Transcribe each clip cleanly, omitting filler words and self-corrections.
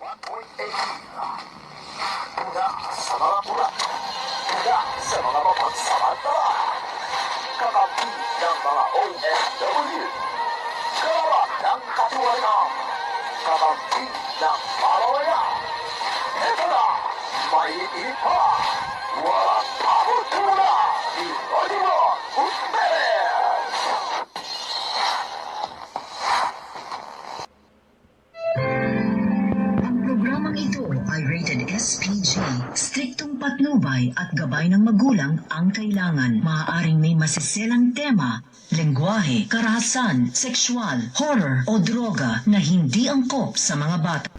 Mula sa mga pula, mula sa mga mapagsamantala, kakampi ng mga OFW, karapat ng katiwalian, kakampi ng mamamayan. Ito na, may ipa, walang pagkutula ni Oliver Gutierrez. Programang ito ay rated SPG. Striktong patnubay at gabay ng magulang ang kailangan. Maaaring may masiselang tema, lengguwahe, karahasan, sexual, horror o droga na hindi angkop sa mga bata.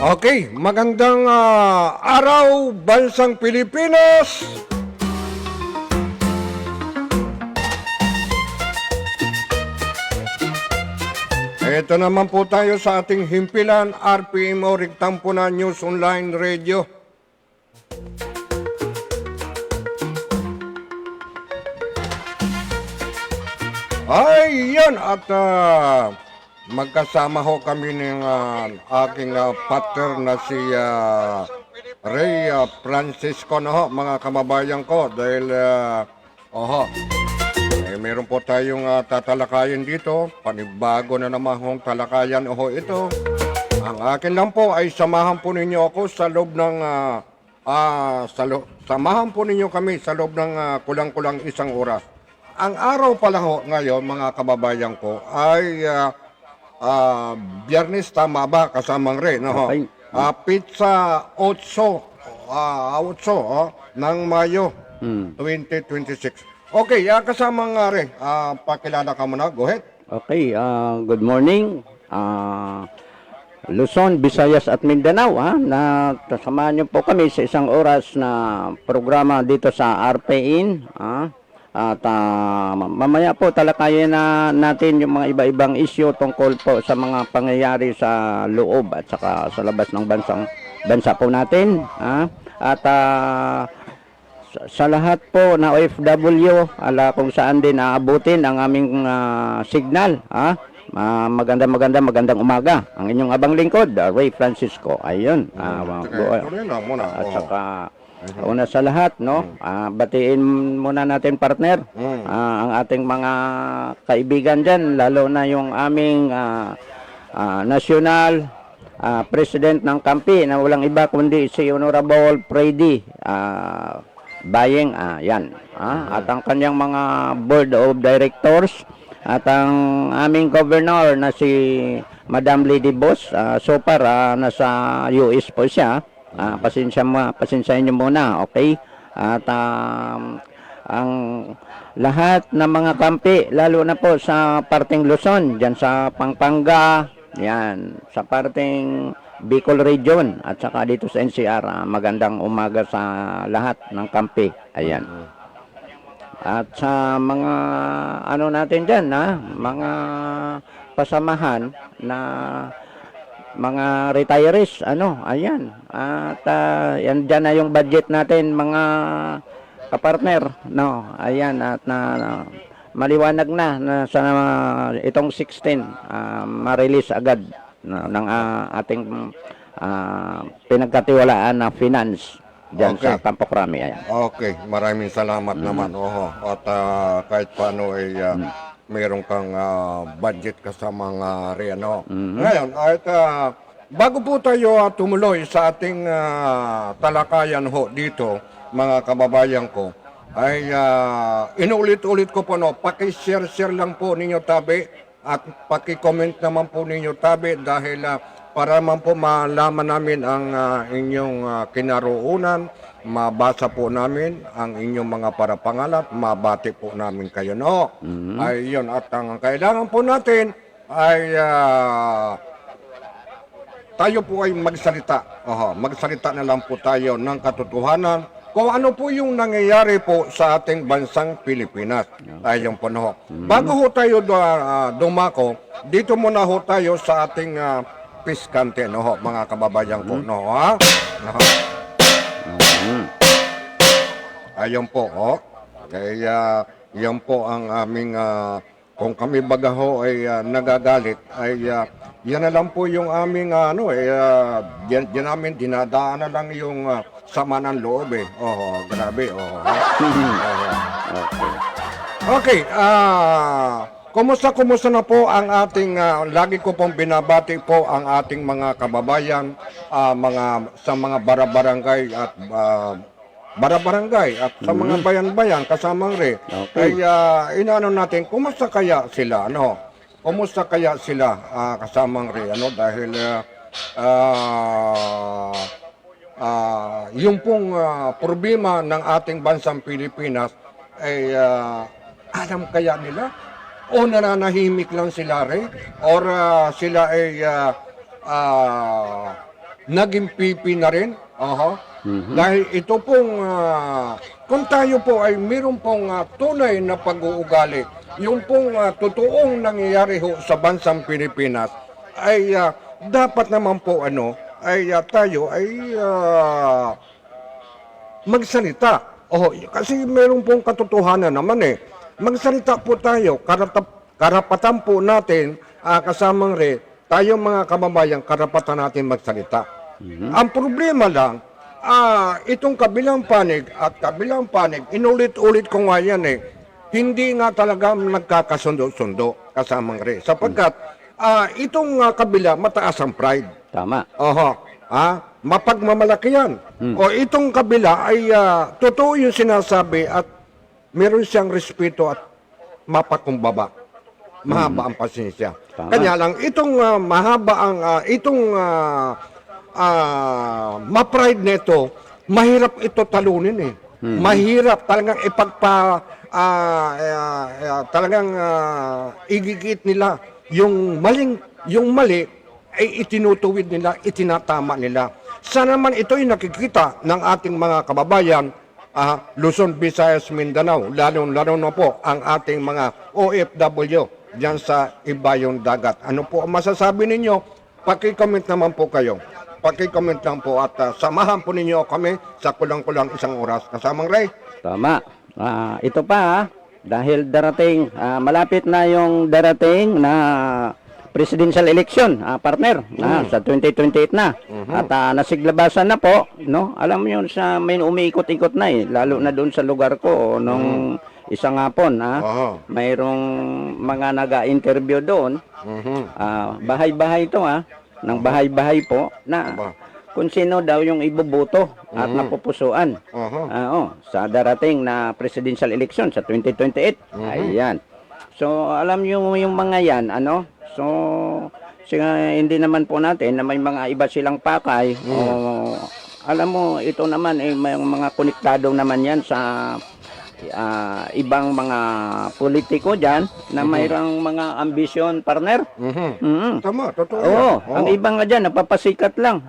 Okay, magandang araw, Bansang Pilipinas! Ito naman po tayo sa ating himpilan, RPM o Rigtampunan News Online Radio. Ay, yan at magkasama ho kami ng aking partner na si Ray Francisco na ho, mga kamabayan ko. Dahil, meron po tayong tatalakayin dito. Panibago na naman hong talakayan ito. Ang akin lang po ay samahan po ninyo ako sa loob ng, samahan po ninyo kami sa loob ng kulang-kulang isang oras. Ang araw pala ho ngayon, mga kababayan ko, ay Biyernes, tama ba? Kasamang rin, no? Okay. Pizza 8 ng Mayo 2026. Okay, kasamang rin, pakilala ka muna, go ahead. Okay, good morning. Luzon, Visayas at Mindanao, na kasamahan niyo po kami sa isang oras na programa dito sa RPN, At mamaya po talakayin na natin yung mga iba-ibang issue tungkol po sa mga pangyayari sa loob at saka sa labas ng bansa po natin. At sa lahat po na OFW, kung saan din aabutin ang aming signal. Magandang umaga. Ang inyong abang lingkod, Ray Francisco. Ayun. At saka una sa lahat, batiin muna natin, partner, ang ating mga kaibigan dyan, lalo na yung aming national president ng kampi na walang iba kundi si Honorable Freddy Bayeng, yan. At ang kanyang mga board of directors at ang aming governor na si Madam Lady Boss, so far nasa US po siya. Pasensyahin niyo muna, okay? At ang lahat ng mga kampi, lalo na po sa parting Luzon, dyan sa Pampanga, yan, sa parting Bicol Region, at saka dito sa NCR, magandang umaga sa lahat ng kampi. Ayan. at sa mga ano natin diyan, mga pasamahan na mga retirees, ayan. At yan dyan na yung budget natin, mga kapartner, no. Ayan, at maliwanag na sa itong 16 ma-release agad ng ating pinagkatiwalaan na finance dyan Okay. sa Campo Crame. Ayan. Okay, maraming salamat naman. Oho. At kahit paano ay meron kang budget ka sa mga Riano. Ngayon, at bago po tayo tumuloy sa ating talakayan ho dito, mga kababayan ko, ay inulit-ulit ko po, paki-share lang po ninyo tabi at paki-comment naman po ninyo tabi dahil para man po malaman namin ang inyong kinaroonan, mabasa po namin ang inyong mga parapangalat, mabati po namin kayo, no? Ay yun, at ang kailangan po natin ay tayo po ay magsalita. Magsalita na lang po tayo ng katotohanan kung ano po yung nangyayari po sa ating bansang Pilipinas. Ayun po, no? Bago ho tayo dumako, dito muna ho tayo sa ating piskante, no, mga kababayan ko, no, ha? Ayun po, kaya yan po ang aming kung kami baga ho ay nagagalit ay yan na lang po yung aming yan namin dinadaan na lang yung sama ng loob grabe Okay, kumusta na po ang ating lagi ko pong binabati po ang ating mga kababayan sa mga barabarangay at barabarangay at sa mga bayan-bayan kasamang Okay. ay inaano natin kumusta kaya sila kumusta kaya sila kasamang dahil yung pong problema ng ating bansang Pilipinas ay alam kaya nila o nananahimik lang sila or sila ay naging pipi na rin. Dahil ito pong kung tayo po ay mayroon pong tunay na pag-uugali, yung pong totoong nangyayari ho sa bansang Pilipinas ay dapat naman po ay tayo ay magsalita. Kasi mayroon pong katotohanan naman magsalita po tayo, karapatan po natin, kasamang tayo mga kababayan, karapatan natin magsalita. Ang problema lang, itong kabilang panig at kabilang panig, inulit-ulit ko nga yan hindi nga talaga nagkakasundo-sundo kasamang sapagkat itong kabila, mataas ang pride. Tama. Mapagmamalaki yan. O itong kabila ay totoo yung sinasabi at meron siyang respeto at mapakumbaba. Mahaba ang pasensya. Tama. Kanya lang, itong mahaba ang, ma-pride nito, mahirap ito talunin Mahirap talagang talagang igigit nila yung mali ay itinutuwid nila, itinatama nila. Sana man ito'y nakikita ng ating mga kababayan, Luzon, Visayas, Mindanao, lalo na po ang ating mga OFW diyan sa ibayong dagat. Ano po ang masasabi ninyo? Paki-comment naman po kayo. Paki-comment lang po at samahan po ninyo kami sa kulang-kulang isang oras. Kasamang Ray. Tama. Ito pa dahil darating, malapit na yung darating na presidential election, partner, sa 2028 na. At nasiglabasan na po, no? Alam mo yun, sa may umiikot-ikot na lalo na doon sa lugar ko nung isang hapon, mayroong mga naga-interview doon. Bahay-bahay ito, ng bahay-bahay po na kung sino daw yung iboboto at napupusuan sa darating na presidential election sa 2028. Ayan. So, alam nyo yung mga yan, so, hindi naman po natin na may mga iba silang pakay. Alam mo, ito naman, may mga konektado naman yan sa ibang mga politiko dyan na mayroong mga ambisyon, partner. Tama, totoo. Ang ibang nga dyan, napapasikat lang.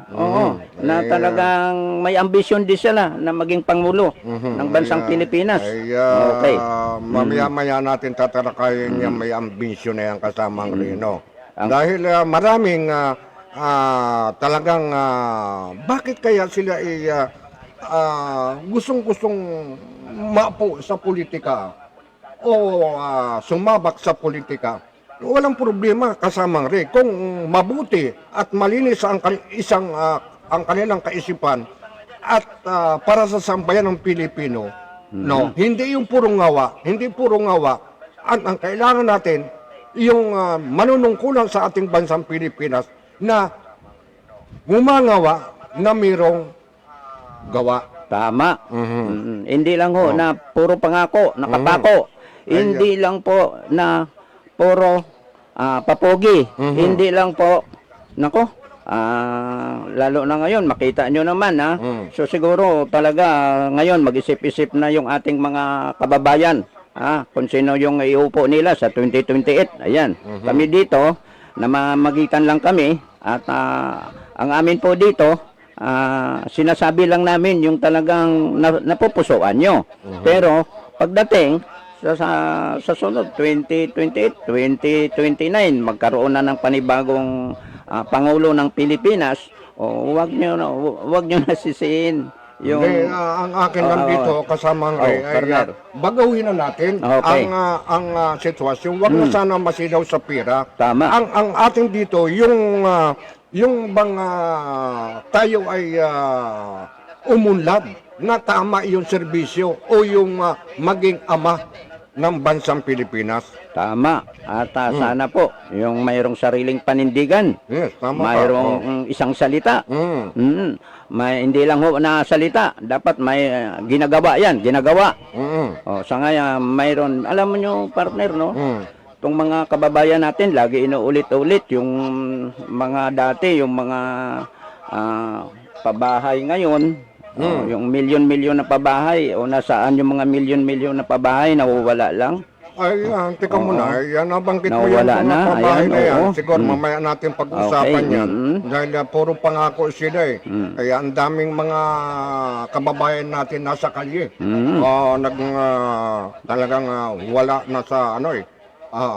Na talagang may ambisyon din sila na maging pangulo ng bansang Pilipinas. Ay, Okay. mamaya-maya natin tatalakayin yung may ambisyon na yan kasamang Reno. Dahil maraming talagang bakit kaya sila gustong-gustong mapo sa politika o sumabak sa politika. Walang problema kasamang Ray kung mabuti at malinis ang ang kanilang kaisipan at para sa sambayan ng Pilipino. No, hindi yung puro ngawa, hindi puro ngawa. Ang kailangan natin yung manunungkulan sa ating bansang Pilipinas na gumangawa na mayroong gawa. Tama. Hindi lang ho na puro pangako, nakapako. Hindi lang po na puro papogi. Hindi lang po, nako, lalo na ngayon, makita nyo naman ha. So siguro talaga ngayon mag-isip-isip na yung ating mga kababayan. Kung sino yung iupo nila sa 2028. Ayan. Kami dito, namamagitan lang kami at ang amin po dito, sinasabi lang namin yung talagang napupusuan nyo. Pero pagdating sa sunod 2028, 2029 magkaroon na ng panibagong pangulo ng Pilipinas, wag nyo na sisiin yung ang akin lang dito kasamang Ray ay bagawin na natin ang sitwasyon. Wag na sana masilaw sa pira. Tama. Ang atin dito yung bang tayo ay umunlad na tama yung serbisyo o yung maging ama ng bansang Pilipinas. Tama. At sana po, yung mayroong sariling panindigan. Yes, tama. Mayroong isang salita. Hindi lang ho na salita. Dapat may ginagawa yan. Ginagawa. Sa ngayon, mayroon, alam mo nyo, partner, no? Itong mga kababayan natin, lagi inuulit-ulit yung mga dati, yung mga pabahay ngayon. Yung milyon-milyon na pabahay o nasaan yung mga milyon-milyon na pabahay nawawala lang. Ay, teka muna, nabanggit mo yung Nawala mga na, pabahay ayan, na yan. oo. Siguro mamaya natin pag-usapan Okay, yan. Dahil puro pangako sila eh. Kaya ang daming mga kababayan natin nasa kalye. Talagang wala na sa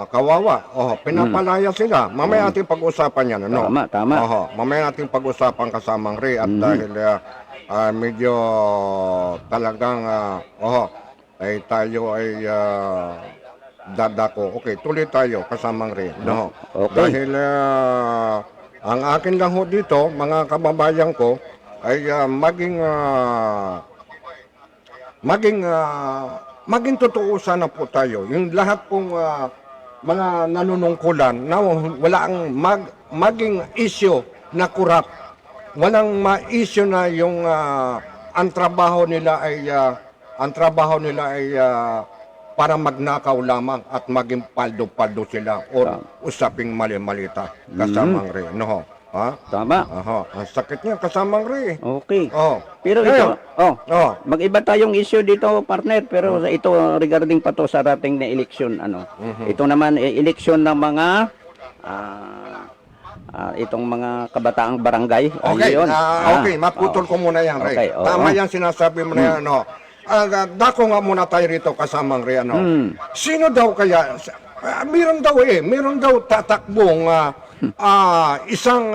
kawawa. Pinapalaya sila. Mamaya natin pag-usapan yan. Ano? Tama. Mamaya natin pag-usapan kasamang Ray. At dahil medyo talagang ay tayo ay dadako. Okay, tuloy tayo kasamang Ray. No. Okay. Dahil ang akin lang ho dito, mga kababayan ko, ay maging totoo sana po tayo. Yung lahat pong mga nanunungkulan na wala ang maging issue na kurap. Walang ma-issue na yung ang trabaho nila ay para magnakaw lamang at maging paldo-paldo sila o usaping mali-malita kasamang Ray. No? Tama. Ang sakit niya kasamang Ray. Okay. Oh. Pero ito, mag-iba tayong issue dito, partner, pero ito regarding pa to sa rating na eleksyon, Ito naman eleksyon ng mga itong mga kabataang barangay. Okay, okay, maputol ko muna yan, Ray. Okay, Tama yan sinasabi mo na yan, dako nga muna tayo rito kasamang Ray, Sino daw kaya, meron daw tatakbong isang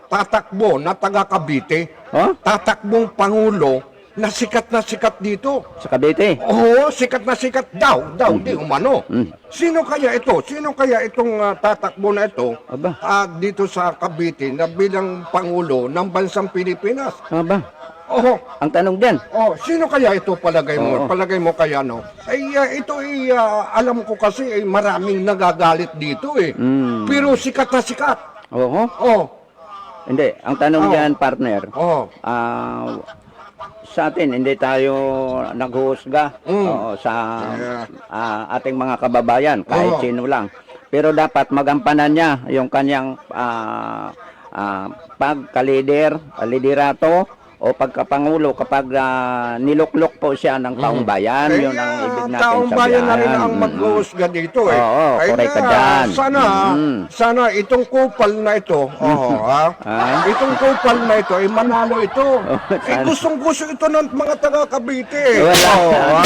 tatakbo na taga Cavite, tatakbong pangulo na sikat dito. Sa Cavite. Oo, sikat daw, di umano. Sino kaya ito? Sino kaya itong tatakbo na ito dito sa Cavite na bilang pangulo ng bansang Pilipinas? Oo. Ang tanong din. Sino kaya ito palagay mo? Palagay mo kaya ito alam ko kasi maraming nagagalit dito eh. Pero sikat. Hindi, ang tanong diyan, partner. Sa atin, hindi tayo naghuhusga sa ating mga kababayan, kahit sino lang. Pero dapat magampanan niya yung kanyang liderato o pagkapangulo kapag niluklok po siya ng taong bayan. Yun ang ibig natin taong sabihin. bayan na rin ang mag-uusga dito eh. Oo, Ay, correct ka dyan. Sana itong kupal na ito, itong kupal na ito, ay manalo ito. sana. Gustong-gusto ito ng mga taga Cavite eh. Wala.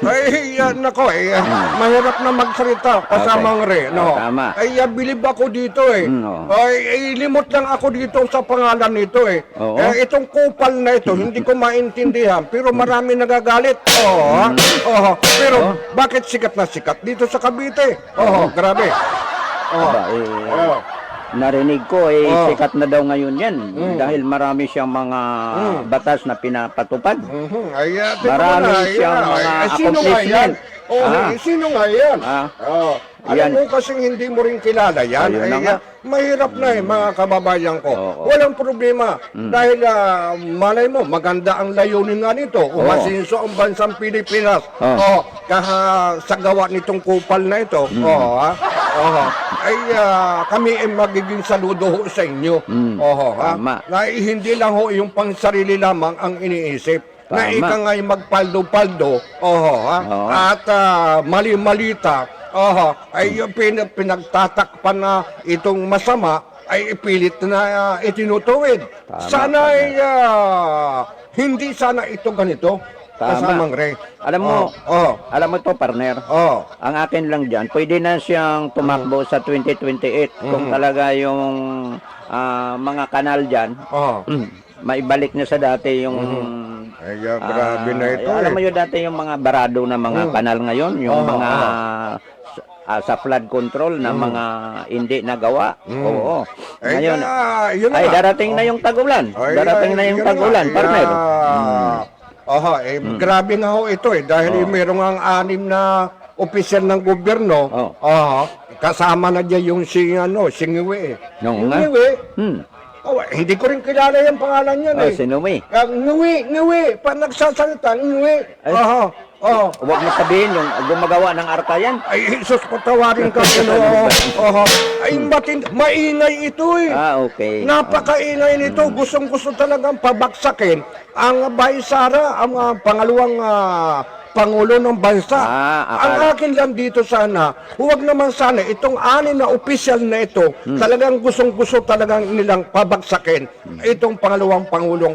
Ay, nako eh, mahirap na magsalita kasamang re, no? Tama. Ay, bilib ako dito eh. Oo. Ay, limot lang ako dito sa pangalan nito eh. Oo. Itong kupal na ito, hindi ko maintindihan, pero marami nagagalit. Pero bakit sikat na sikat dito sa Cavite? Grabe. Aba, narinig ko sikat na daw ngayon yan dahil marami siyang mga batas na pinapatupad. Ay, Marami siyang mga accomplishment. Sino nga yan? Alam Yan. mo kasing hindi mo rin kilala yan. Ayun na nga. Mahirap na mga kababayan ko. Oo. Walang problema. Dahil malay mo, maganda ang layunin nga nito. Umasinso ang bansang Pilipinas. Sa gawa nitong kupal na ito. Ay kami ay magiging saludo ho sa inyo. Tama. Na hindi lang ho yung pang sarili lamang ang iniisip. Na Tama. ika nga'y magpaldo-paldo, at mali-malita, ay yung pinagtatakpan na itong masama, ay ipilit na itinutuwid. Tama, Sana ay hindi sana ito ganito. Kasamang Ray. Alam mo to, partner. Ang akin lang dyan, pwede na siyang tumakbo sa 2028 kung talaga yung mga kanal dyan, maibalik niya sa dati yung Ay, grabe na ito. alam mo yun dati yung mga barado na mga kanal ngayon, yung mga sa flood control na mga hindi nagawa. Oo. Ngayon, yun na ay nga. darating na yung tag-ulan. Darating na yung yun tag-ulan, nga. partner. Grabe nga ho ito eh. Dahil mayroong ang 6 na opisyal ng gobyerno. Kasama na dyan yung Singiwe eh. Yung nga. Singiwe? Hindi ko rin kilala yung pangalan yan eh. Sinumi. Ngiwi. Pa nagsasalita, ngiwi. Huwag mo sabihin yung gumagawa ng arka yan. Ay, Jesus, patawarin ka, Ginoo. Ay, maingay ito eh. Okay. Napakaingay nito. Gustong-gusto talagang pabaksakin ang Baysara, ang pangalawang Pangulo ng bansa. Ang akin lang dito sana, huwag naman sana itong 6 na opisyal na ito, talagang gustong-gusto talagang nilang pabagsakin itong pangalawang Pangulong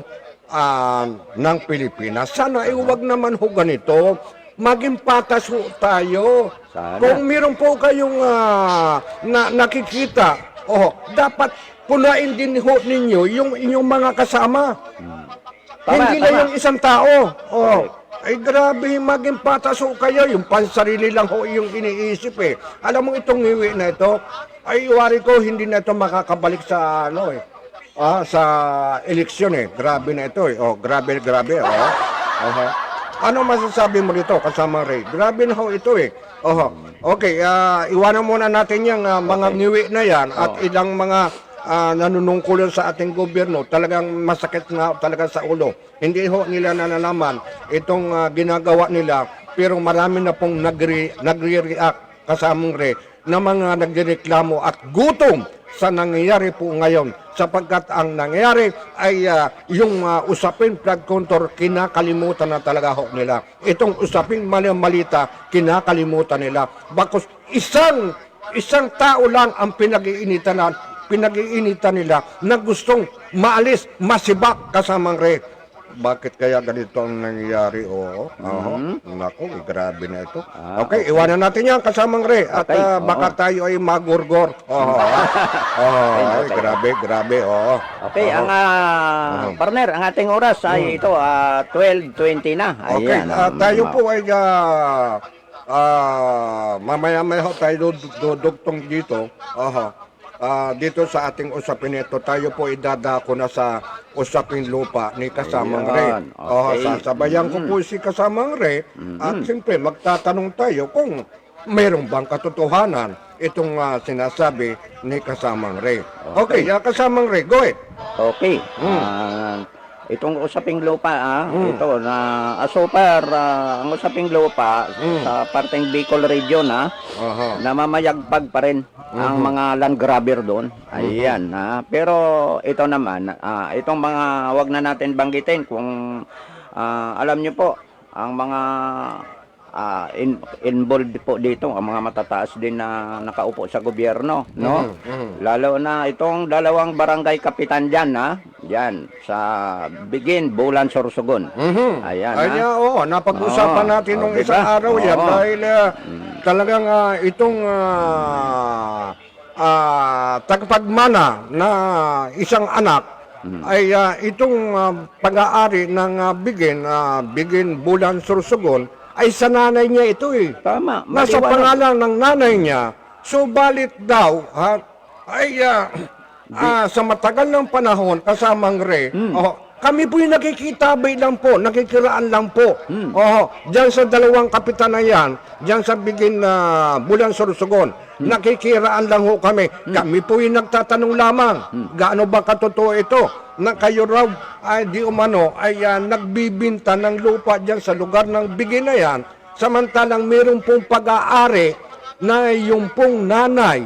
ng Pilipinas. Sana huwag naman ho ganito. Maging patas ho tayo. Sana. Kung meron po kayong nakikita, dapat punain din ho ninyo yung inyong mga kasama. Hindi lang yung isang tao. Ay grabe, maging patas ho kayo. Yung pansarili lang ho yung iniisip eh. Alam mo itong ngiwi na ito, ay wari ko hindi na ito makakabalik sa sa eleksyon eh. Grabe na ito eh. Grabe. Ano masasabi mo dito kasama Ray? Grabe na ho ito eh. Okay, iwanan muna natin yung mga ngiwi na yan at ilang mga nanunungkulan sa ating gobyerno, talagang masakit nga talaga sa ulo. Hindi ho nila nalalaman itong ginagawa nila, pero marami na pong nagre-react kasamang Ray na mga nagreklamo at gutom sa nangyayari po ngayon, sapagkat ang nangyayari ay yung usapin flood control, kinakalimutan na talaga ho nila. Itong usapin malita, kinakalimutan nila. Bakos isang tao lang ang pinag-iinitan nila na gustong maalis, masibak kasamang Ray. Bakit kaya ganito ang nangyayari? Naku, grabe na ito. Okay, iwanan natin yan kasamang Ray. At baka tayo ay magurgor. Grabe. Okay, ang partner, ang ating oras ay ito, 12:20 na. Okay, Ayan, tayo po ay mamaya-maya ho tayo dudugtong dito. Dito sa ating usapin ito, tayo po idadako na sa usapin lupa ni Kasamang Ray. Okay. Sasabayan ko po si Kasamang Ray at siyempre magtatanong tayo kung mayroong bang katotohanan itong sinasabi ni Kasamang Ray. Okay, Kasamang Ray, go ahead. Okay. itong usaping lupa, ito na so far, ang usaping lupa sa parteng Bicol region, Aha. namamayagpag pa rin ang mga land grabber doon. Ayan, pero ito naman, itong mga wag na natin banggitin kung alam niyo po, ang mga involved po dito, ang mga matataas din na nakaupo sa gobyerno, no? Lalo na itong dalawang barangay kapitan diyan, diyan sa Bigin, Bulan, Sorsogon. Ayan, Oo, napag-usapan natin nung diba? isang araw yan dahil talagang itong tagapagmana na isang anak ay itong pag-aari ng Bigin, Bulan, Sorsogon ay sa nanay niya ito eh. Tama. Nasa maliwanag. pangalan ng nanay niya. Subalit daw, ay sa matagal ng panahon, kasamang Re, kami po yung nakikitabay lang po, nakikiraan lang po. Diyan sa dalawang kapitan na yan, diyan sa Bigin Bulan, Sorsogon, nakikiraan lang ho kami. Kami po yung nagtatanong lamang, gaano ba katotoo ito? Na kayo raw ay di umano ay nagbibinta ng lupa diyan sa lugar ng Bigin na yan, samantalang mayroon pong pag-aari na yung pong nanay,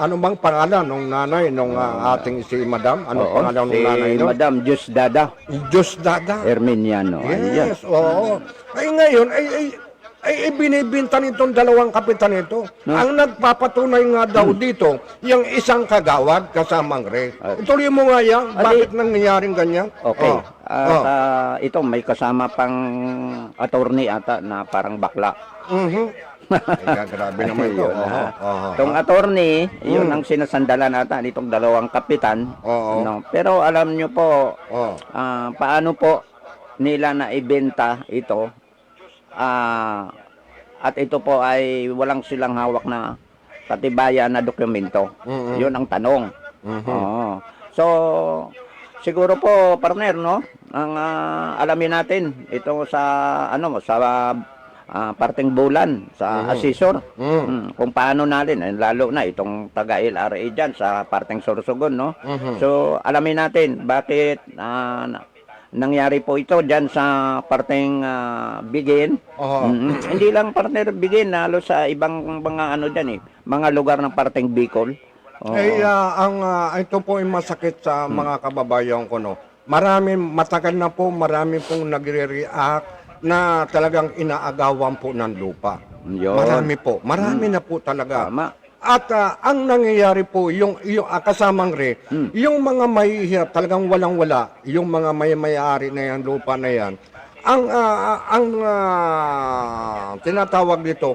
ano bang pangalan ng nanay nung ating si Madam? Ano pangalan ng nanay Si no? Madam Diosdada Diosdada. Herminiano. Ayan. Yes, oo. Ay ngayon, ay binibinta nitong dalawang kapitan ito. Ang nagpapatunay nga daw dito, yung isang kagawad kasamang Re. Ituloy mo nga yan, bakit nangyayaring ganyan? Okay. At ito may kasama pang attorney ata na parang bakla. Ay, grabe naman ito. Itong attorney, yun ang sinasandalan ata nitong dalawang kapitan. No? Pero alam nyo po, paano po nila naibenta ito? At ito po ay walang silang hawak na katibayan na dokumento. Yun ang tanong. So, siguro po, partner, no? Ang alamin natin ito sa parteng Bulan, sa assessor. Kung paano natin, lalo na itong taga-LRA dyan sa parteng Sorsogon, no? So, alamin natin bakit nangyari po ito dyan sa parteng Bigin. Hindi lang partner Bigin, lalo sa ibang mga ano dyan mga lugar ng parteng Bicol. Ito po ay masakit sa mga kababayan ko, no. Matagal na po, marami pong nagre-react na talagang inaagawan po ng lupa. Yun. Marami na po talaga. Tama. At ang nangyayari po, yung kasamang Re, yung mga mahihirap, talagang walang-wala, yung mga may-ari na yan, lupa na yan, ang tinatawag dito,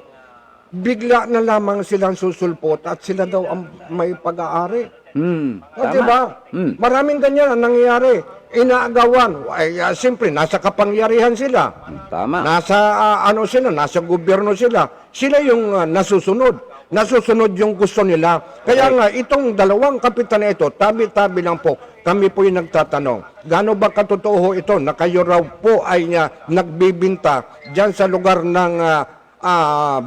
bigla na lamang silang susulpot at sila daw ang may pag-aari. Tama. Diba? Maraming ganyan ang nangyayari. Inaagawan. Ay, siyempre, nasa kapangyarihan sila. Tama. Nasa nasa gobyerno sila. Sila yung nasusunod. Nasusunod yung gusto nila. Kaya nga, itong dalawang kapitan na ito, tabi-tabi lang po, kami po yung nagtatanong, gaano ba katotoo ito na kayo raw po ay nagbibinta dyan sa lugar ng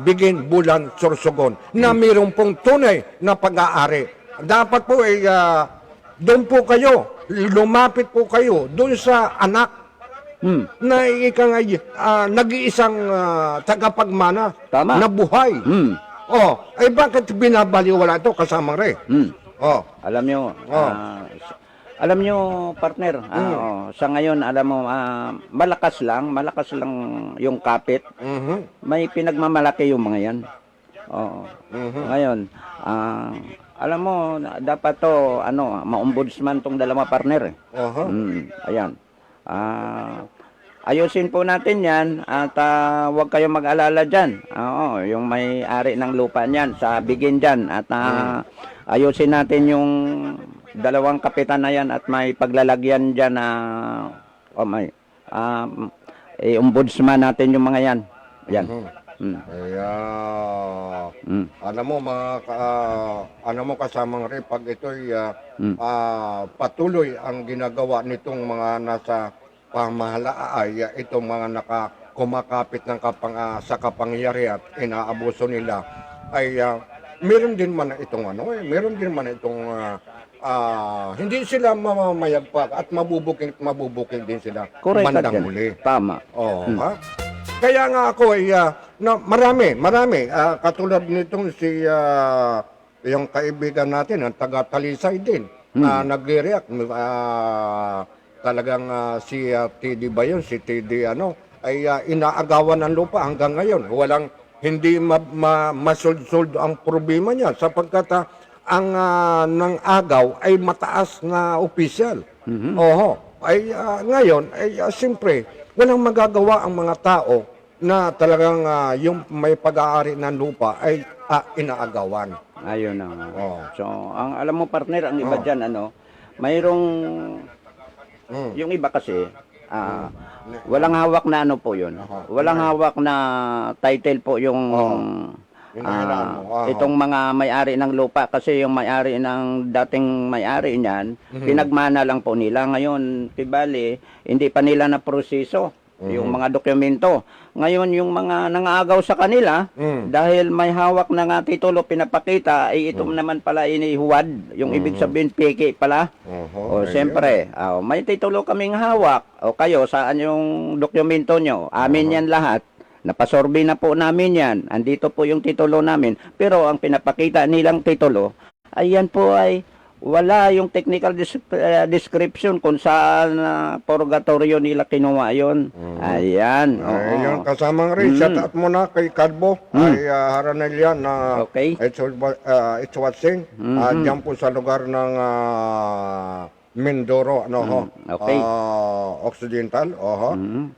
Bigin, Bulan, Sorsogon, na mayroong pong tunay na pag-aari. Dapat po ay doon po kayo, lumapit po kayo doon sa anak na nag-iisang tagapagmana. Tama. Na buhay. Ay bakit binabaliwala ito kasamang Re? Alam nyo, partner, sa ngayon, alam mo, malakas lang yung kapit. May pinagmamalaki yung mga yan. Ngayon, alam mo, dapat to, ma-ombudsman tong dalawa partner. Ayan. Ayusin po natin yan at huwag kayong mag-alala dyan. Yung may-ari ng lupa niyan sa Bigin dyan. At ayusin natin yung dalawang kapitan na yan at may paglalagyan dyan na ombudsman natin yung mga yan. Yan. Alam mo kasamang Re, pag ito'y patuloy ang ginagawa nitong mga nasa pamahalaan, itong mga kumakapit ng sa kapangyarihan at inaabuso nila, ay meron din man itong meron din man itong hindi sila mamamayagpag at mabubuking din sila Correct ka bandang dyan. huli. Tama. Oo, ha? Kaya nga ako ay marami katulad nitong si yung kaibigan natin ang taga Talisay din na nagre-react talagang si TD ba yun, si TD ay inaagawan ng lupa hanggang ngayon. Hindi masolve ang problema niya sapagkat ang ng agaw ay mataas na opisyal. Oho, ay ngayon ay siyempre walang magagawa ang mga tao na talagang yung may pag-aari ng lupa ay inaagawan. Ayun na nga. Oh. So, ang alam mo partner, ang iba dyan, mayroong, yung iba kasi, walang hawak na po yun. Walang hawak na title po yung, itong mga may-ari ng lupa. Kasi yung may-ari ng dating may-ari niyan, pinagmana lang po nila. Ngayon, kibali, hindi pa nila na proseso yung mga dokumento. Ngayon, yung mga nangaagaw sa kanila, dahil may hawak na nga titulo pinapakita, ay ito naman pala inihuwad. Yung ibig sabihin, peke pala. O, siyempre, may titulo kaming hawak. O kayo, saan yung dokumento nyo? Amin yan lahat. Napasorbe na po namin yan. Andito po yung titulo namin. Pero ang pinapakita nilang titulo, ayan po ay wala yung technical description kung saan purgatorio nila kinuha yun. Ayan. Yung kasamang rin, shout out muna kay Kalbo, ay Haranelya na Okay. it's watching. Diyan po sa lugar ng Mindoro, Okay. Occidental.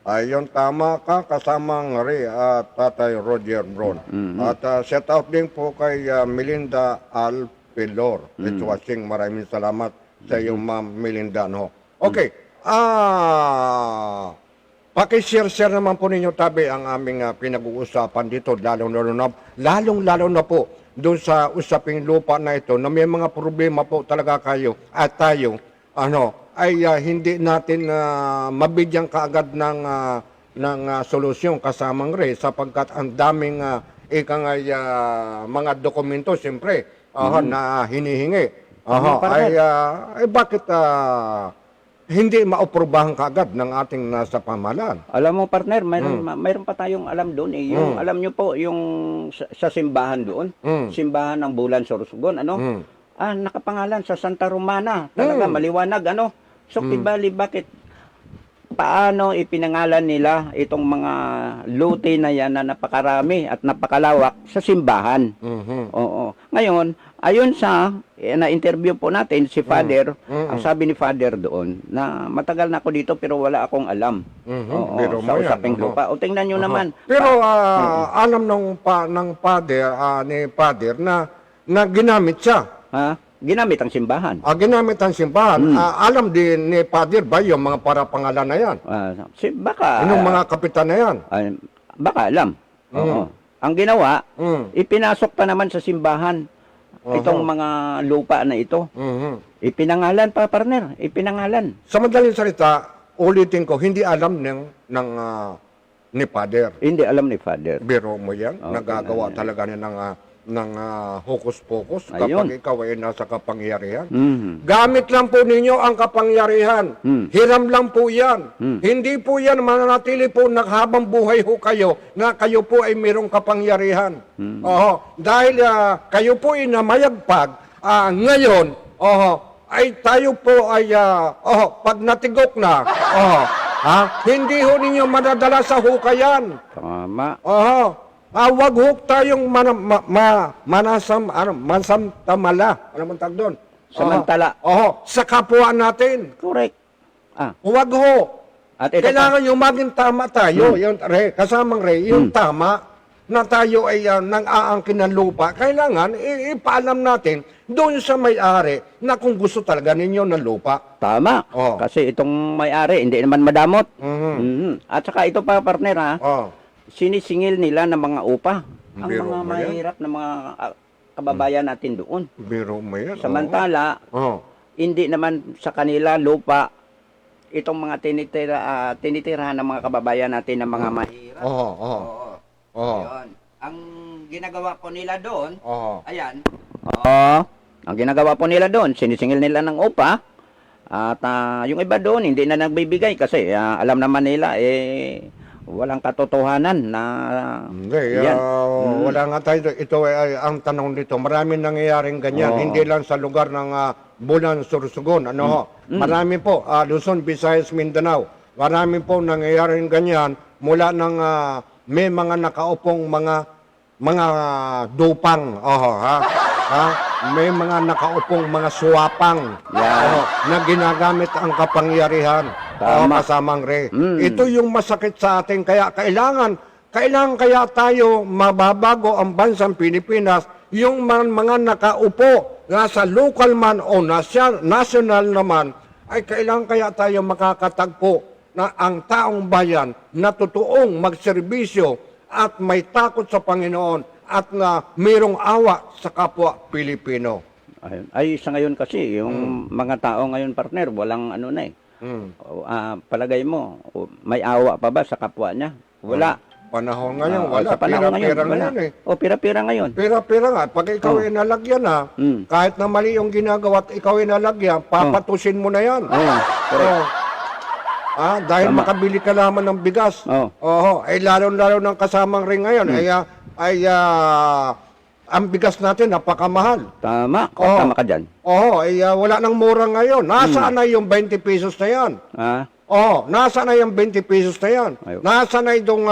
Ayun, tama ka, kasamang rin Tatay Roger Bron. At shout out din po kay Melinda Alpilor. It's watching. Maraming salamat sa iyong Ma'am Melinda. Okay. Pakishare naman po ninyo tabi ang aming pinag-uusapan dito, lalong-lalo na po doon sa usaping lupa na ito na may mga problema po talaga kayo at tayo ay hindi natin mabigyan kaagad ng solusyon kasamang rin sapagkat ang daming mga dokumento siyempre na hinihingi. Ay bakit hindi maaprubahan kaagad ng ating nasa pamahalaan? Alam mo partner, mayroon pa tayong alam doon eh. Yung alam nyo po yung sa simbahan doon, simbahan ng Bulan Sorsogon, nakapangalan sa Santa Romana. Talaga maliwanag So kibali bakit paano ipinangalan nila itong mga lote na yan na napakarami at napakalawak sa simbahan. Oo. Ngayon, ayon sa na-interview po natin si Father, ang sabi ni Father doon na matagal na ako dito pero wala akong alam. Oo, sa usaping lupa. O tingnan nyo naman. Pero alam ng Father ni Father na ginamit siya. Ginamit ang simbahan. Ginamit ang simbahan. Alam din ni Father ba yung mga parapangalan na yan? Baka Anong mga kapitan na yan? baka alam. Oo. Ang ginawa, ipinasok pa naman sa simbahan itong mga lupa na ito. Ipinangalan pa, partner. Ipinangalan. Sa madaling salita, ulitin ko, hindi alam ni Father. Hindi alam ni Father. Biro mo yan, nagagawa talaga niya ng hokus-pokus kapag ikaw ay nasa kapangyarihan. Gamit lang po ninyo ang kapangyarihan. Hiram lang po yan. Hindi po yan mananatili po habang buhay ho kayo na kayo po ay mayroong kapangyarihan. Dahil kayo po ay namayagpag, ngayon, ay tayo po ay, pag natigok na, hindi ho ninyo madadala sa hukayan. Tama. Wag ho tayong masamtamala. Ano man tag doon? Samantala. Sa kapwa natin. Correct. Huwag ho. At ito Kailangan yung maging tama tayo. Yung, kasamang yung tama na tayo ay nang-aangkin ng lupa. Kailangan ipaalam natin doon sa may-ari na kung gusto talaga ninyo ng lupa. Tama. Kasi itong may-ari, hindi naman madamot. At saka ito pa, partner, sinisingil nila ng mga upa. Ang Biro mga mo yan? mahirap na mga kababayan natin doon. Biro mo yan. Samantala, hindi naman sa kanila lupa itong mga tinitirahan ng mga kababayan natin ng mga mahirap. Yun. Ang ginagawa po nila doon, Oho. ayan. Oo. Ang ginagawa po nila doon, sinisingil nila ng upa. At yung iba doon, hindi na nagbibigay kasi alam naman nila, walang katotohanan na Hindi, yan. wala nga tayo. Ito ay ang tanong dito. Maraming nangyayaring ganyan. Oo. Hindi lang sa lugar ng Bulan, Sorsogon. Ano ho? Marami po. Luzon, Visayas, Mindanao. Marami po nangyayaring ganyan mula ng may mga nakaupong mga dupang. Oho, ha? Ha? May mga nakaupong mga suwapang Yan. na ginagamit ang kapangyarihan. Tama. Kasamang re. Mm. Ito yung masakit sa atin. Kaya kailangan kaya tayo mababago ang bansang Pilipinas, yung mga nakaupo nga sa local man o national naman, ay kailangan kaya tayo makakatagpo na ang taong bayan na totoong magserbisyo at may takot sa Panginoon at na mayroong awa sa kapwa Pilipino. Ayun. Ay, sa ngayon kasi, yung mga tao ngayon, partner, walang ano na eh. Mm. Palagay mo, may awa pa ba sa kapwa niya? Wala. Panahon ngayon, wala. Sa panahon ngayon, Pira-pira wala. ngayon eh. O, pira-pira ngayon. Pira-pira nga. Pag ikaw ay nalagyan na, kahit na mali yung ginagawa at ikaw ay nalagyan, papatusin mo na yan. Oo, correct. Dahil Tama. makabili ka naman ng bigas. Oo. Oho, ay lalo-lalo ng kasamang ring ngayon. Ang bigas natin napakamahal. Tama. Oo. Tama ka dyan. Oho, wala nang mura ngayon. Nasaan na yung 20 pesos na yan? Oh, nasa na yung 20 pesos na yan? Ayun. Nasa na itong,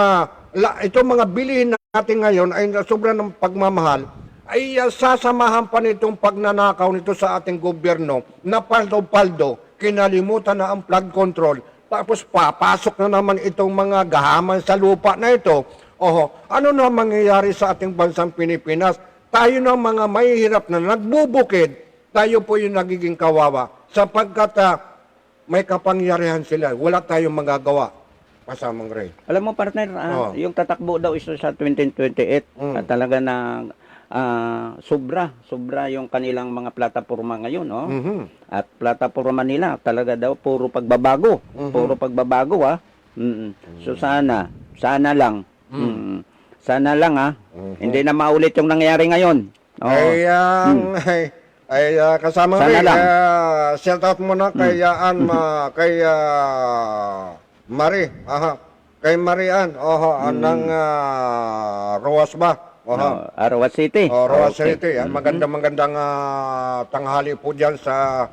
itong mga bilihin natin ngayon ay sobrang ng pagmamahal, ay sasamahan pa nitong pagnanakaw nito sa ating gobyerno na paldo-paldo, kinalimutan na ang flood control, tapos papasok na naman itong mga gahaman sa lupa na ito. Oho, ano na mangyayari sa ating bansang Pilipinas? Tayo ng mga mahihirap na nagbubukid, tayo po yung nagiging kawawa sapagkat may kapangyarihan sila. Wala tayong magagawa. Kasamang Ray. Alam mo, partner, yung tatakbo daw isa sa 2028, at talaga na sobra yung kanilang mga plataforma ngayon, no? At plataforma nila talaga daw puro pagbabago, puro pagbabago, So sana lang, sana lang, hindi na maulit yung nangyayari ngayon. Kasama Sana Ray, lang. shout out mo na kay kay Marie, kay Marian, ng Roas ba? Arawas City. Roas Okay. City. Magandang tanghali po diyan sa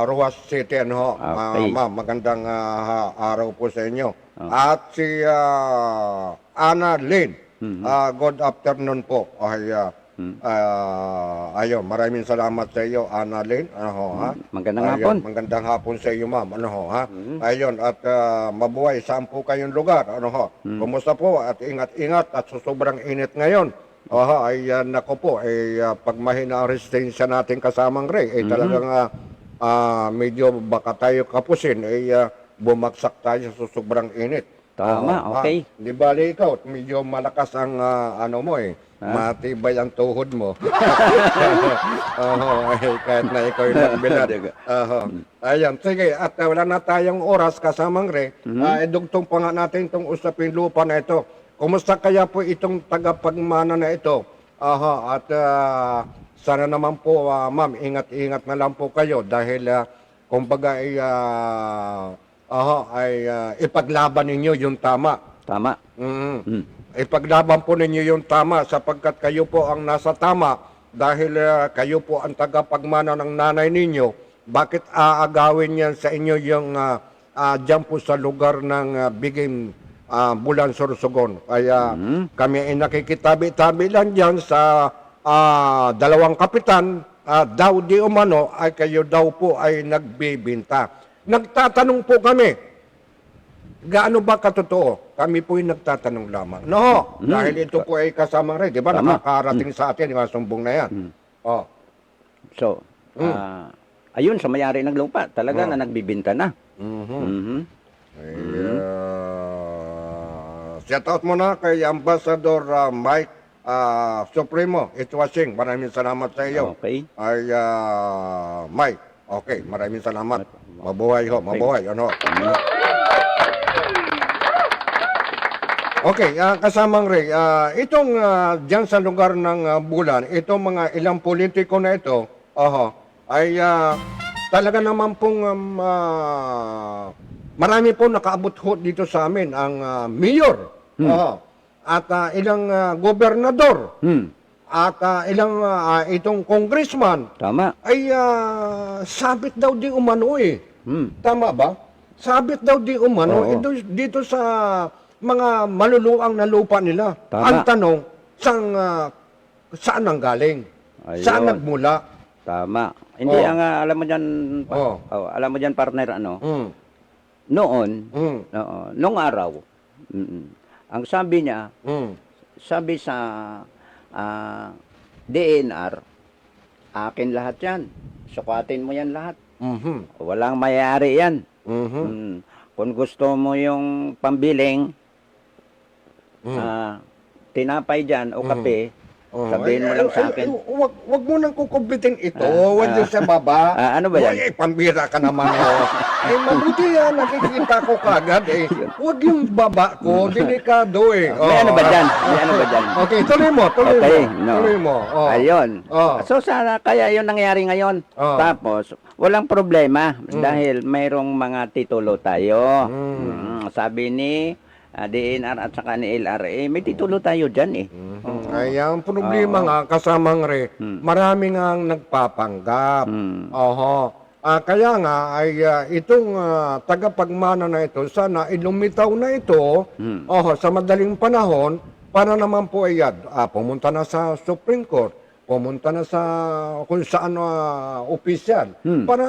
Roas City, Okay. ma'am, magandang araw po sa inyo. At si Ana Lynn, good afternoon po. Ayun, maraming salamat sa iyo, Ana Lynn. Magandang hapon. Magandang hapon sa iyo, ma'am. Ayun, at mabuhay, saan po kayong lugar? Kumusta po? At ingat-ingat at sobrang init ngayon. Nako po, pag mahina ang resistensya natin kasamang Ray, talagang medyo baka tayo kapusin, bumagsak tayo sa sobrang init. Tama, okay. Di bali ikaw, medyo malakas ang matibay ang tuhod mo. Kahit na ikaw yung nagbilad. Ayan, sige, at wala na tayong oras kasamang Ray. Dugtong pa nga natin itong usaping lupa na ito. Kumusta kaya po itong tagapagmana na ito? At sana naman po, ma'am, ingat-ingat na lang po kayo dahil kumbaga ipaglaban ninyo yung tama. Tama. Ipaglaban po ninyo yung tama sapagkat kayo po ang nasa tama dahil kayo po ang tagapagmana ng nanay ninyo. Bakit aagawin yan sa inyo yung dyan po sa lugar ng Bigim, Bulan, Sorsogon? Kaya kami ay nakikitabi-tabi lang dyan sa dalawang kapitan, daw di umano ay kayo daw po ay nagbibinta. Nagtatanong po kami, gaano ba katotoo? Kami po yung nagtatanong lamang. No, dahil ito po ay kasama rin, di ba? Tama. Nakakarating sa atin, yung sumbong na yan. So, ayun, sa mayari ng lupa, talaga na nagbibinta na. Shout out mo na kay Ambassador Mike Supremo, Itwasing. Maraming salamat sa iyo. Okay. Mike, okay, maraming salamat. Mabuhay ho, mabuhay. Okay, kasamang Ray, itong dyan sa lugar ng Bulan, itong mga ilang politiko na ito, ay talaga naman pong marami po nakaabot ho dito sa amin ang mayor, at ilang gobernador, at ilang itong congressman, Tama. ay sabit daw di umano eh. Tama ba? Sabit daw di umano Oo. dito sa mga maluluang na lupa nila. Tama. Ang tanong, saan ang galing? Ayun. Saan nagmula? Tama. Hindi, Oo. alam mo dyan, Oo. alam mo dyan, partner, ano? Mm. Noon, Mm. nung araw, ang sabi niya, Mm. sabi sa DNR, akin lahat yan. Sukatin mo yan lahat. Mhm. Walang mayayari yan. Mhm. Kung gusto mo yung pambiling, Mm. tinapay dyan o kape, Oh, sabihin mo lang sa akin. Wag mo nang kukumbitin ito. Wag yung sa baba. Ano ba yan? Ay, pambira ka naman. Ay, mabuti yan. Nakikita ko kagad eh. Wag yung baba ko. Delikado eh. May ano ba dyan? May ano ba dyan? Okay, tuloy mo. Tuloy Okay, mo. no. Tuloy mo. Oh. Ayun. Oh. So sana kaya 'yon nangyari ngayon. Oh. Tapos walang problema dahil mayroong mga titulo tayo. Sabi ni DNR at saka ni LRA, may titulo tayo diyan eh. Ay, ang problema nga, kasamang marami nga ang nagpapanggap. Oho. Kaya nga, ay itong tagapagmana na ito, sana ilumitaw na ito sa madaling panahon para naman po ay pumunta na sa Supreme Court, pumunta na sa kung saan opisyal para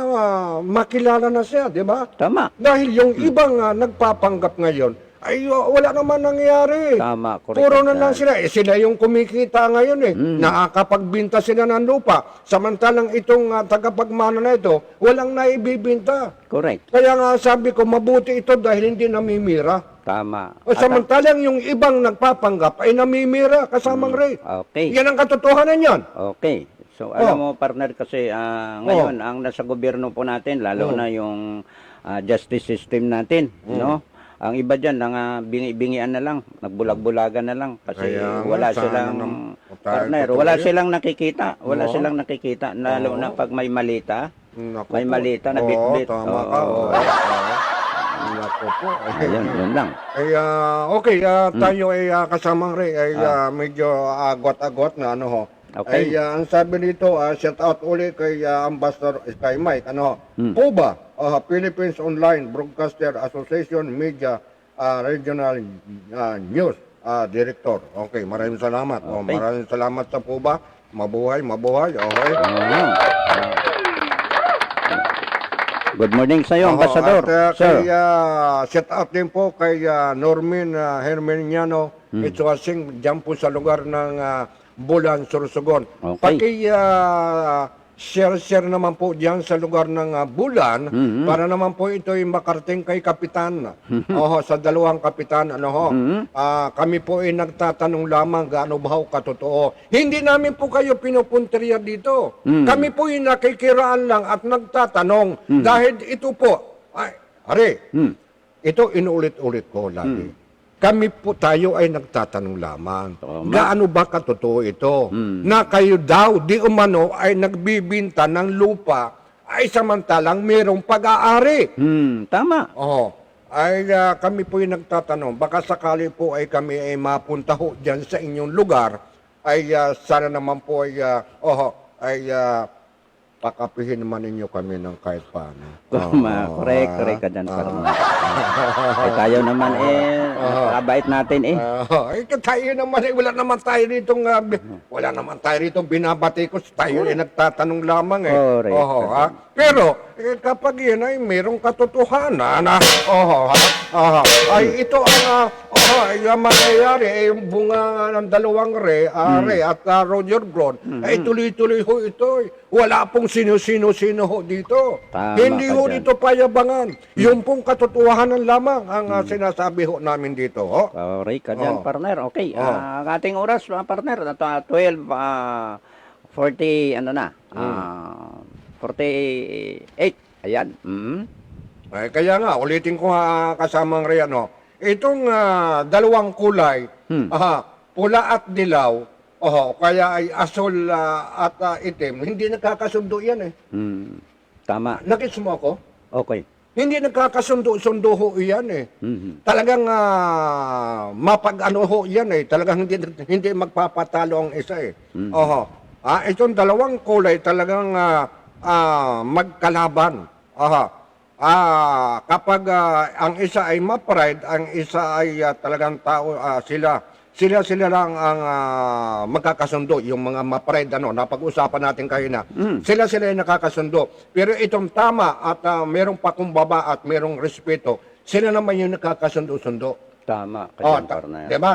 makilala na siya, di ba? Tama. Dahil yung ibang nagpapanggap ngayon, ay wala naman nangyari. Tama, correct. Puro na lang sila. Sila yung kumikita ngayon eh. Nakakapagbinta sila ng lupa. Samantalang itong tagapagmana na ito, walang naibibinta. Correct. Kaya nga sabi ko, mabuti ito dahil hindi namimira. Tama. O samantalang yung ibang nagpapanggap ay namimira, kasamang Ray. Okay. Yan ang katotohanan yan. Okay. So alam mo partner kasi ngayon ang nasa gobyerno po natin lalo na yung justice system natin, no? Ang iba diyan bingi-bingian na lang, nagbulag-bulagan na lang kasi Kaya nga, wala sana silang partner, totoo wala yun. silang nakikita, wala silang nakikita lalo na pag may malita. Naku May po. malita na bit-bit. Tama ka. Oo. Naku po. Ayun, yun lang. Ay, okay, tayo ay kasamang Ray, ay medyo agot-agot na ano ho. Okay. Ay, ang sabi nito, shout out ulit kay Ambassador kay Mike, ano ho. POBA, Philippines Online Broadcaster Association Media Regional News Director. Okay, maraming salamat. Okay. Maraming salamat sa POBA. Mabuhay, mabuhay. Okay. Ayun. Good morning sa iyo, Ambassador. At Sir. kay, shout out din po kay Norman Hermeniano, Itsuasing, dyan po sa lugar ng Bulan, Sorsogon. Okay. Share naman po dyan sa lugar ng Bulan para naman po ito ay makarating kay Kapitan. Sa dalawang Kapitan. Kami po ay nagtatanong lamang gaano ba ho katotoo. Hindi namin po kayo pinupunteriya dito. Kami po ay nakikiraan lang at nagtatanong dahil ito po, ito inuulit-ulit ko lagi. Kami po tayo ay nagtatanong lamang. Tama. Gaano ba katotoo ito? Na kayo daw, di umano, ay nagbibinta ng lupa ay samantalang mayroong pag-aari. Tama. Ay kami po yung nagtatanong, baka sakali po ay kami ay mapunta ho dyan sa inyong lugar, ay sana naman po ay pakapihin naman ninyo kami ng kahit paano. Tama, correct ka dyan, partner. Ay tayo naman kabait natin Tayo naman wala naman tayo rito binabatikos, tayo ay nagtatanong lamang Correct. Pero kapag yan ay mayroong katotohanan ay ito ang mangyayari ay yung bunga ng dalawang Ray at Roger Gron ay tuloy-tuloy ho ito. Wala pong sino-sino ho dito. Tama Hindi ka ho dyan. dito payabangan. Yung pong katotohanan lamang ang sinasabi ho namin dito. Correct ka dyan, partner. Okay, ang ating oras, partner, 12, 40, 48. Ayan. Kaya nga, ulitin ko kasamang Ray, itong dalawang kulay, pula at dilaw, kaya ay asol at itim, hindi nagkakasundo yan eh. Tama. Nakits mo ako? Okay. Hindi nagkakasundo-sundo ho yan eh. Talagang mapag-ano ho yan eh. Talagang hindi magpapatalo ang isa eh. Itong dalawang kulay talagang magkalaban. Kapag ang isa ay ma-pride, ang isa ay talagang tao, sila lang ang magkakasundo, yung mga ma-pride, napag-usapan natin kayo na. Sila yung nakakasundo. Pero itong tama at merong pakumbaba at merong respeto, sila naman yung nakakasundo-sundo. Tama. Partner. Diba?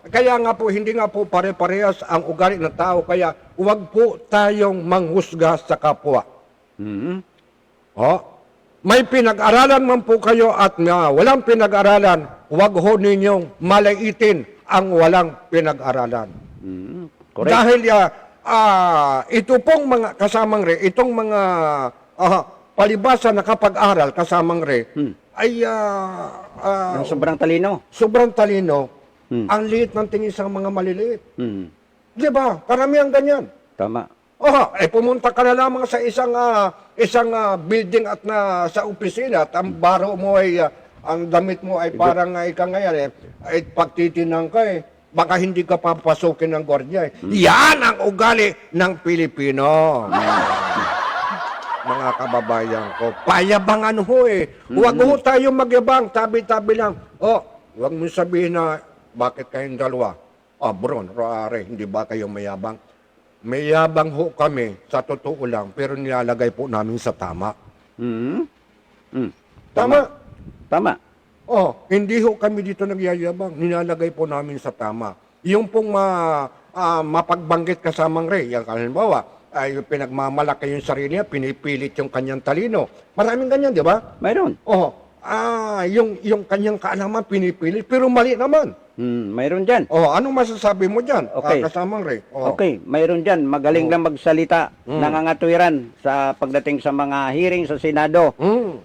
Kaya nga po, hindi nga po pare-parehas ang ugali ng tao, kaya huwag po tayong manghusga sa kapwa. May pinag-aralan man po kayo at walang pinag-aralan, huwag ho ninyong malaitin ang walang pinag-aralan. Correct. Dahil ito pong mga kasamang re, itong mga palibasa na kapag-aral kasamang re, ay Yung sobrang talino. sobrang talino, ang liit ng tingin sa mga maliliit. Di ba? Karamihan ganyan. Tama. Pumunta ka na lamang sa isang building at sa opisina at ang baro mo ay, ang damit mo ay parang ika ngayon ay pagtitinang ka baka hindi ka papasukin ng gwardiya Yan ang ugali ng Pilipino. Mga kababayan ko, payabangan ho Huwag ho tayo magyabang, tabi-tabi lang. Huwag mo sabihin na, bakit kayong dalawa? Bron, roare, hindi ba kayo mayabang? Mayabang ho kami, sa totoo lang, pero nilalagay po namin sa tama. Tama? Tama. Hindi ho kami dito nagyayabang, nilalagay po namin sa tama. Yung pong mapagbanggit kasamang re, yung halimbawa, ay pinagmamalaki yung sarili niya, pinipilit yung kanyang talino. Maraming ganyan, di ba? Mayroon. Yung kanyang kaalaman pinipilit, pero mali naman. Mayroon dyan. Anong masasabi mo dyan? Okay. Kasamang re. Okay, mayroon dyan. Magaling lang magsalita, nangangatwiran sa pagdating sa mga hearing sa Senado.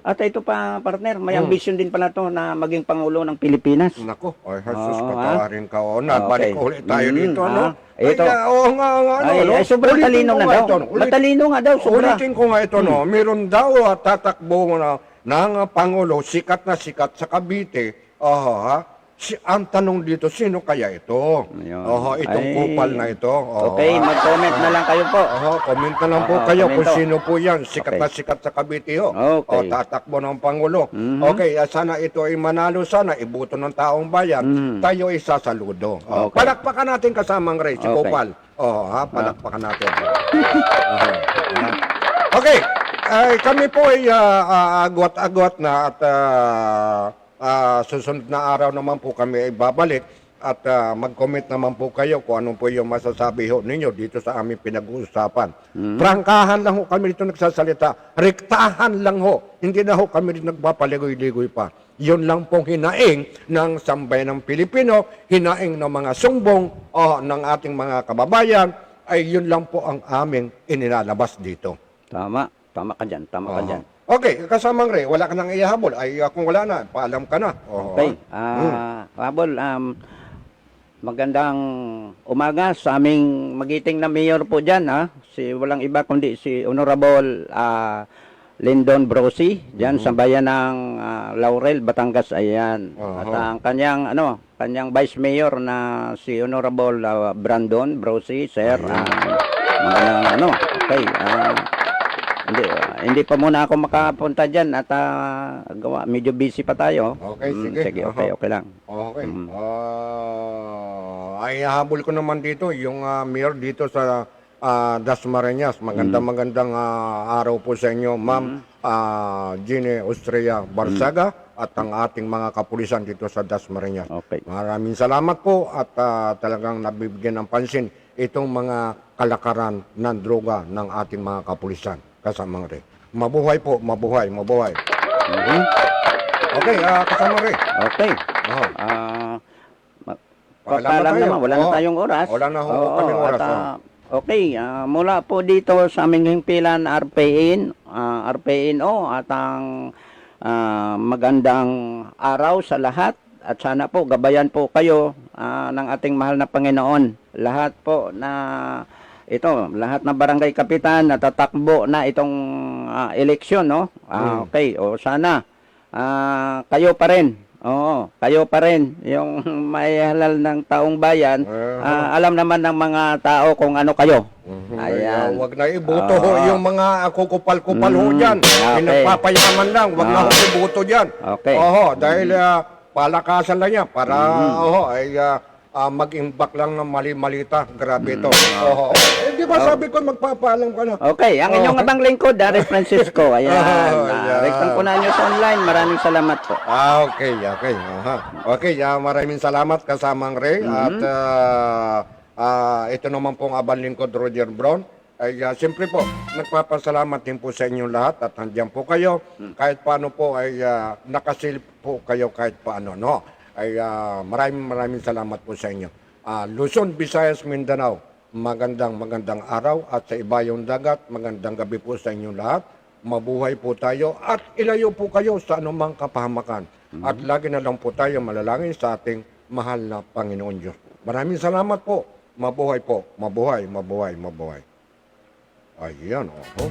At ito pa, partner, may ambisyon din pala to na maging Pangulo ng Pilipinas. Nako, ay Jesus, Oo, patawarin ka. Nabalik Okay. ulit tayo dito, no? Ito. Oo nga, Ay, sobrang Ulitin talino ko na nga daw. ito, Matalino nga daw, sobra. Ulitin ko nga ito, no? Meron daw tatakbo ng Pangulo, sikat na sikat sa Cavite. Ang tanong dito, sino kaya ito? Ayun. Itong Ay. kupal na ito. Okay, mag-comment na lang kayo po. Comment na lang po kayo kung komento. sino po yan. Sikat Okay. na sikat sa Cavite, Okay. tatakbo ng Pangulo. Okay, sana ito ay manalo sana, ibuto ng taong bayan. Tayo ay sasaludo. Okay. Palakpakan natin kasamang Ray, si Okay. Kupal. Palakpakan natin. Okay, kami po ay agwat-agwat na at susunod na araw naman po kami ay babalik at mag-comment naman po kayo kung ano po yung masasabi ho ninyo dito sa aming pinag-uusapan. Prangkahan lang ho kami dito nagsasalita. Rektahan lang ho. Hindi na ho kami dito nagpapaligoy-ligoy pa. Yun lang pong hinaing ng sambayan ng Pilipino, hinaing ng mga sumbong ng ating mga kababayan, ay yun lang po ang aming inilalabas dito. Tama. Tama ka dyan. Tama ka dyan. Okay, kasamang Ray, wala ka nang ihahabol. Ay, kung wala na, paalam ka na. Okay. Habol, magandang umaga sa aming magiting na mayor po dyan. Si walang iba kundi si Honorable Lyndon Brosi dyan sa bayan ng Laurel, Batangas. Ayan. At ang kanyang vice mayor na si Honorable Brandon Brosi, sir. Magandang okay. Hindi pa muna ako makapunta dyan at medyo busy pa tayo. Okay, sige. Okay lang. Okay. Ay, habol ko naman dito, yung mayor dito sa Dasmariñas. Magandang araw po sa inyo, Ma'am Gine Estrella Barsaga at ang ating mga kapulisan dito sa Dasmariñas. Okay. Maraming salamat po at talagang nabibigyan ng pansin itong mga kalakaran ng droga ng ating mga kapulisan. Kasamang Ray. Mabuhay po, mabuhay. Okay, kasamang Ray. Okay. Paalam naman, wala na tayong oras. Wala na kaming oras. Okay, mula po dito sa aming himpilan RPNO at ang magandang araw sa lahat at sana po gabayan po kayo ng ating mahal na Panginoon. Lahat po lahat ng barangay kapitan natatakbo na itong eleksyon, no? Okay, o sana kayo pa rin. Oo, kayo pa rin yung may halal ng taong bayan. Alam naman ng mga tao kung ano kayo. Ayan. Wag na iboto ho yung mga kukupal-kupal ho dyan. Okay. Pinagpapayaman lang, wag na ho iboto dyan. Okay. Oho, dahil palakasan lang yan para mag-imbak lang ng mali-malita. Grabe ito. Oho. Di ba sabi ko magpapaalam ka na? Okay, ang inyong abang lingkod, Dari Francisco. Ayan. Ayan. Rektan po na nyo sa online. Maraming salamat po. Okay. Aha. Okay, maraming salamat kasamang Ray. At ito naman pong abang lingkod, Roger Brown. Ay siyempre po, nagpapasalamat din po sa inyong lahat at nandiyan po kayo. Kahit paano po ay nakasilip po kayo kahit paano, no? Ay maraming salamat po sa inyo. Luzon, Visayas, Mindanao, magandang araw at sa ibayong dagat, magandang gabi po sa inyong lahat. Mabuhay po tayo at ilayo po kayo sa anumang kapahamakan. At lagi na lang po tayo malalangin sa ating mahal na Panginoon Diyos. Maraming salamat po. Mabuhay po. Mabuhay. Ayan, oho.